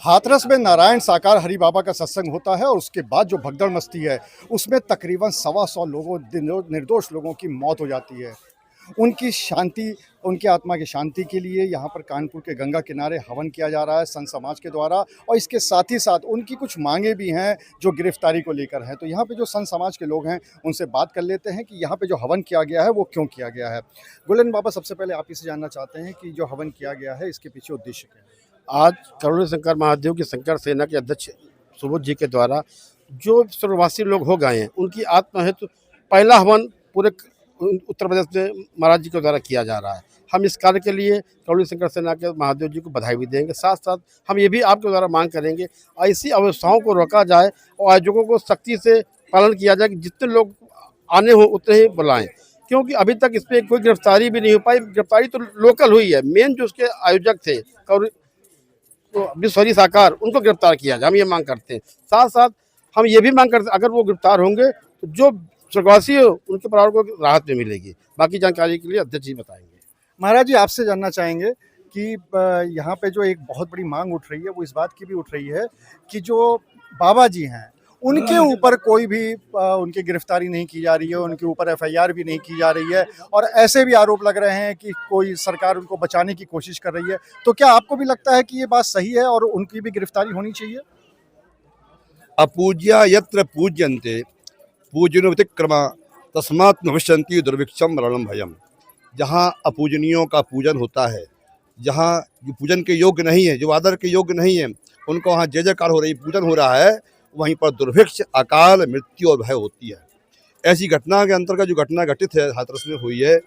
हाथरस में नारायण साकार हरि बाबा का सत्संग होता है और उसके बाद जो भगदड़ मस्ती है उसमें तकरीबन 125 लोगों निर्दोष लोगों की मौत हो जाती है। उनकी शांति, उनकी आत्मा की शांति के लिए यहाँ पर कानपुर के गंगा किनारे हवन किया जा रहा है संत समाज के द्वारा, और इसके साथ ही साथ उनकी कुछ मांगे भी हैं जो गिरफ्तारी को लेकर हैं। तो यहाँ पे जो संत समाज के लोग हैं उनसे बात कर लेते हैं कि यहाँ पे जो हवन किया गया है वो क्यों किया गया है। गुलेन बाबा, सबसे पहले आप इसे जानना चाहते हैं कि जो हवन किया गया है इसके पीछे उद्देश्य क्या है? आज करुण शंकर महादेव की शंकर सेना के अध्यक्ष सुबोध जी के द्वारा जो स्वर्गवासी लोग हो गए हैं उनकी आत्मा हेतु पहला हवन पूरे उत्तर प्रदेश में महाराज जी के द्वारा किया जा रहा है। हम इस कार्य के लिए करुण शंकर सेना के महादेव जी को बधाई भी देंगे। साथ साथ हम ये भी आपके द्वारा मांग करेंगे ऐसी अवस्थाओं को रोका जाए और आयोजकों को सख्ती से पालन किया जाए कि जितने लोग आने हो उतने ही बुलाएं, क्योंकि अभी तक इस पर कोई गिरफ्तारी भी नहीं हो पाई। गिरफ्तारी तो लोकल हुई है, मेन जो उसके आयोजक थे तो विश्वरी साकार उनको गिरफ्तार किया जाए, हम ये मांग करते हैं। साथ साथ हम ये भी मांग करते हैं अगर वो गिरफ्तार होंगे तो जो स्वर्गवासी हो उनके परिवार को राहत में मिलेगी। बाकी जानकारी के लिए अध्यक्ष जी बताएंगे। महाराज जी, आपसे जानना चाहेंगे कि यहाँ पे जो एक बहुत बड़ी मांग उठ रही है वो इस बात की भी उठ रही है कि जो बाबा जी हैं उनके ऊपर कोई भी उनकी गिरफ्तारी नहीं की जा रही है, उनके ऊपर एफआईआर भी नहीं की जा रही है, और ऐसे भी आरोप लग रहे हैं कि कोई सरकार उनको बचाने की कोशिश कर रही है। तो क्या आपको भी लगता है कि ये बात सही है और उनकी भी गिरफ्तारी होनी चाहिए? अपूज्या यत्र पूज्यन्ते पूजनो व्यतिक्रमा तस्मात् नविष्यन्ति दुर्भिक्षम मरणम भयम। जहाँ अपूजनीयों का पूजन होता है, जहाँ जो पूजन के योग्य नहीं है, जो आदर के योग्य नहीं है, उनको वहाँ जय जयकार हो रही, पूजन हो रहा है, वहीं पर दुर्भिक्ष, अकाल, मृत्यु और भय होती है। ऐसी घटना के अंतर्गत जो घटना घटित है हाथरस में हुई है,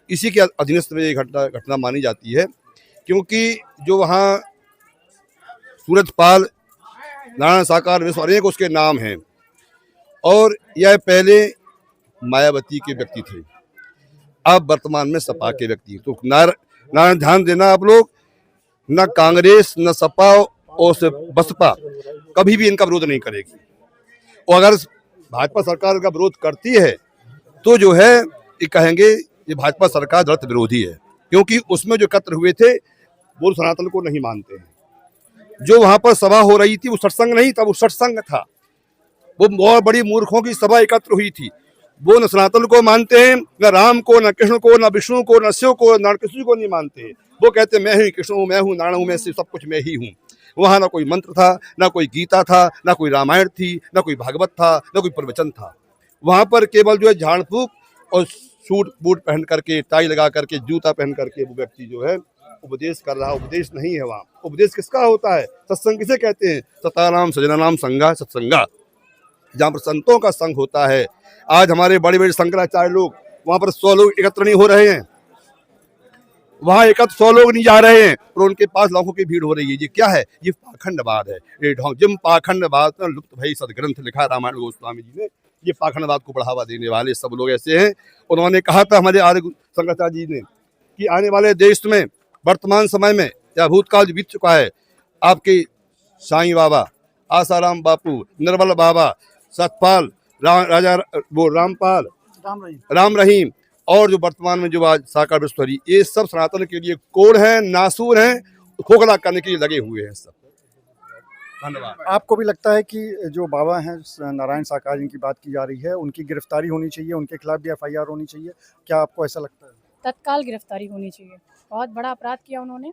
इसी के अधीनस्थ में ये घटना मानी जाती है, क्योंकि जो वहाँ सूरजपाल, नारायण साकार, विश्व अनेक उसके नाम हैं, और यह पहले मायावती के व्यक्ति थे, अब वर्तमान में सपा के व्यक्ति। तो नारायण ध्यान देना आप लोग, न कांग्रेस न सपा और बसपा कभी भी इनका विरोध नहीं करेगी, और अगर भाजपा सरकार का विरोध करती है तो जो है ये कहेंगे ये भाजपा सरकार दलित विरोधी है, क्योंकि उसमें जो एकत्र हुए थे वो सनातन को नहीं मानते हैं। जो वहां पर सभा हो रही थी वो सत्संग नहीं था, वो सत्संग था। वो बहुत बड़ी मूर्खों की सभा एकत्र हुई थी। वो न सनातन को मानते हैं, न राम को, न कृष्ण को, न विष्णु को, न शिव को, न किसी को नहीं मानते हैं। वो कहते मैं ही कृष्ण हूँ, मैं हूँ नारायण हूँ, मैं सब कुछ मैं ही हूँ। वहाँ ना कोई मंत्र था, ना कोई गीता था, ना कोई रामायण थी, ना कोई भागवत था, ना कोई प्रवचन था। वहाँ पर केवल जो है झाड़ फूक और सूट बूट पहन करके, टाई लगा करके, जूता पहन करके वो व्यक्ति जो है उपदेश कर रहा। उपदेश नहीं है वहाँ। उपदेश किसका होता है? सत्संग किसे कहते हैं? सताराम सजनानाम संगा सत्संगा, जहाँ पर संतों का संग होता है। आज हमारे बड़े बड़े शंकराचार्य लोग वहाँ पर 100 लोग एकत्र नहीं हो रहे हैं, वहाँ एकत्र 100 लोग नहीं जा रहे हैं और उनके पास लाखों की भीड़ हो रही है। ये क्या है? ये पाखंडवाद है। ये जिम पाखंडवाद में लुप्त भई सदग्रंथ लिखा है रामायण गोस्वामी जी ने। ये पाखंडवाद को बढ़ावा देने वाले सब लोग ऐसे हैं। उन्होंने कहा था हमारे आर्य शंकराचार्य जी ने कि आने वाले देश में वर्तमान समय में या भूतकाल बीत चुका है, आपके साईं बाबा, आसाराम बापू, निर्मल बाबा, सतपाल, राजा वो रामपाल, राम रहीम, और जो वर्तमान में जो आज साकार विश्वरी, ये सब सनातन के लिए कोढ़ हैं, नासूर हैं, खोखला करने के लिए लगे हुए हैं सब। धन्यवाद। आपको भी लगता है कि जो बाबा हैं नारायण साकार जिनकी बात की जा रही है उनकी गिरफ्तारी होनी चाहिए, उनके खिलाफ भी एफआईआर होनी चाहिए? क्या आपको ऐसा लगता है? तत्काल गिरफ्तारी होनी चाहिए। बहुत बड़ा अपराध किया उन्होंने,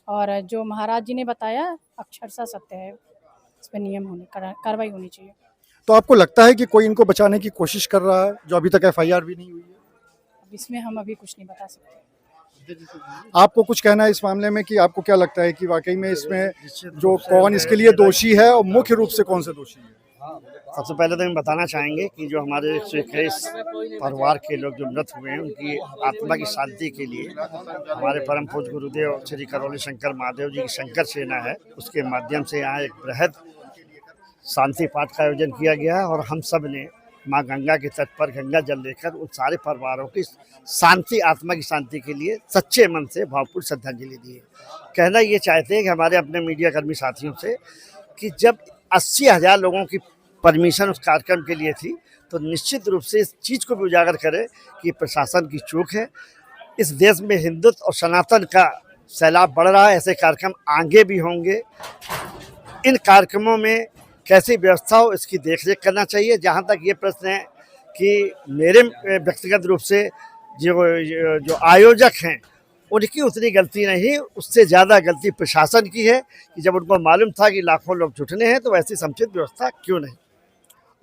और जो महाराज जी ने बताया अक्षरशः सत्य है। इस पर नियम होने, कार्रवाई होनी चाहिए। तो आपको लगता है कि कोई इनको बचाने की कोशिश कर रहा है जो अभी तक एफआईआर भी नहीं हुई है? अब इसमें हम अभी कुछ नहीं बता सकते। आपको कुछ कहना है इस मामले में कि आपको क्या लगता है कि वाकई में इसमें जो कौन इसके लिए दोषी है और मुख्य रूप से कौन से दोषी है? सबसे पहले तो हम बताना चाहेंगे कि जो हमारे 121 परिवार के लोग जो मृत हुए हैं उनकी आत्मा की शांति के लिए हमारे परम पूज्य गुरुदेव श्री करौली शंकर महादेव जी की शंकर सेना है, उसके माध्यम से यहाँ एक बृहद शांति पाठ का आयोजन किया गया है, और हम सब ने माँ गंगा के तट पर गंगा जल लेकर उन सारे परिवारों की शांति, आत्मा की शांति के लिए सच्चे मन से भावपूर्ण श्रद्धांजलि दी है। कहना ये चाहते हैं कि हमारे अपने मीडिया कर्मी साथियों से कि जब 80,000 लोगों की परमिशन उस कार्यक्रम के लिए थी, तो निश्चित रूप से इस चीज़ को भी उजागर करें कि प्रशासन की चूक है। इस देश में हिंदुत्व और सनातन का सैलाब बढ़ रहा है, ऐसे कार्यक्रम आगे भी होंगे। इन कार्यक्रमों में कैसी व्यवस्था हो इसकी देखरेख करना चाहिए। जहाँ तक ये प्रश्न है कि मेरे व्यक्तिगत रूप से जो आयोजक हैं उनकी उतनी गलती नहीं, उससे ज़्यादा गलती प्रशासन की है कि जब उनको मालूम था कि लाखों लोग जुटने हैं तो ऐसी समुचित व्यवस्था क्यों नहीं।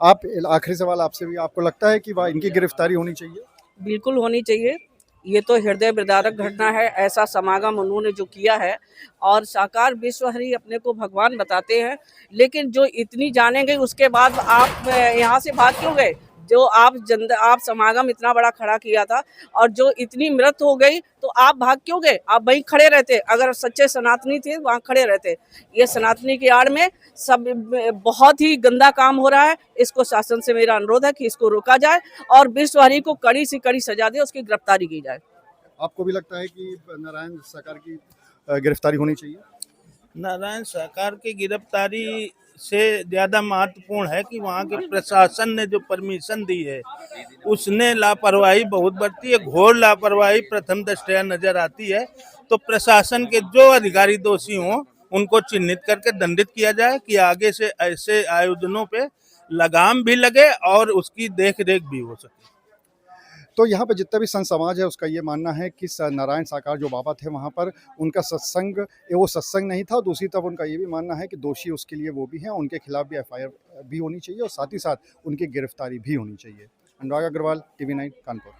आप आखिरी सवाल आपसे भी, आपको लगता है कि वह इनकी गिरफ्तारी होनी चाहिए? बिल्कुल होनी चाहिए। ये तो हृदय विदारक घटना है, ऐसा समागम उन्होंने जो किया है। और साकार विश्वहरि अपने को भगवान बताते हैं, लेकिन जो इतनी जानेंगे उसके बाद आप यहाँ से भाग क्यों गए? जो आप समागम इतना बड़ा खड़ा किया था और जो इतनी मृत हो गई तो आप भाग क्यों गए? आप वहीं खड़े रहते। अगर सच्चे सनातनी थे वहाँ खड़े रहते। ये सनातनी की आड़ में सब बहुत ही गंदा काम हो रहा है। इसको शासन से मेरा अनुरोध है कि इसको रोका जाए और विश्वहरि को कड़ी से कड़ी सजा दे, उसकी गिरफ्तारी की जाए। आपको भी लगता है कि नारायण सरकार की गिरफ्तारी होनी चाहिए? नारायण सरकार की गिरफ्तारी से ज़्यादा महत्वपूर्ण है कि वहाँ के प्रशासन ने जो परमिशन दी है उसने लापरवाही बहुत बरती है। घोर लापरवाही प्रथम दृष्टया नजर आती है। तो प्रशासन के जो अधिकारी दोषी हों उनको चिन्हित करके दंडित किया जाए कि आगे से ऐसे आयोजनों पे लगाम भी लगे और उसकी देख रेख भी हो सके। तो यहाँ पे जितना भी संत समाज है उसका ये मानना है कि नारायण साकार जो बाबा थे वहाँ पर उनका सत्संग वो सत्संग नहीं था। दूसरी तरफ उनका ये भी मानना है कि दोषी उसके लिए वो भी हैं, उनके खिलाफ भी FIR भी होनी चाहिए और साथ ही साथ उनकी गिरफ्तारी भी होनी चाहिए। अनुराग अग्रवाल, TV9 कानपुर।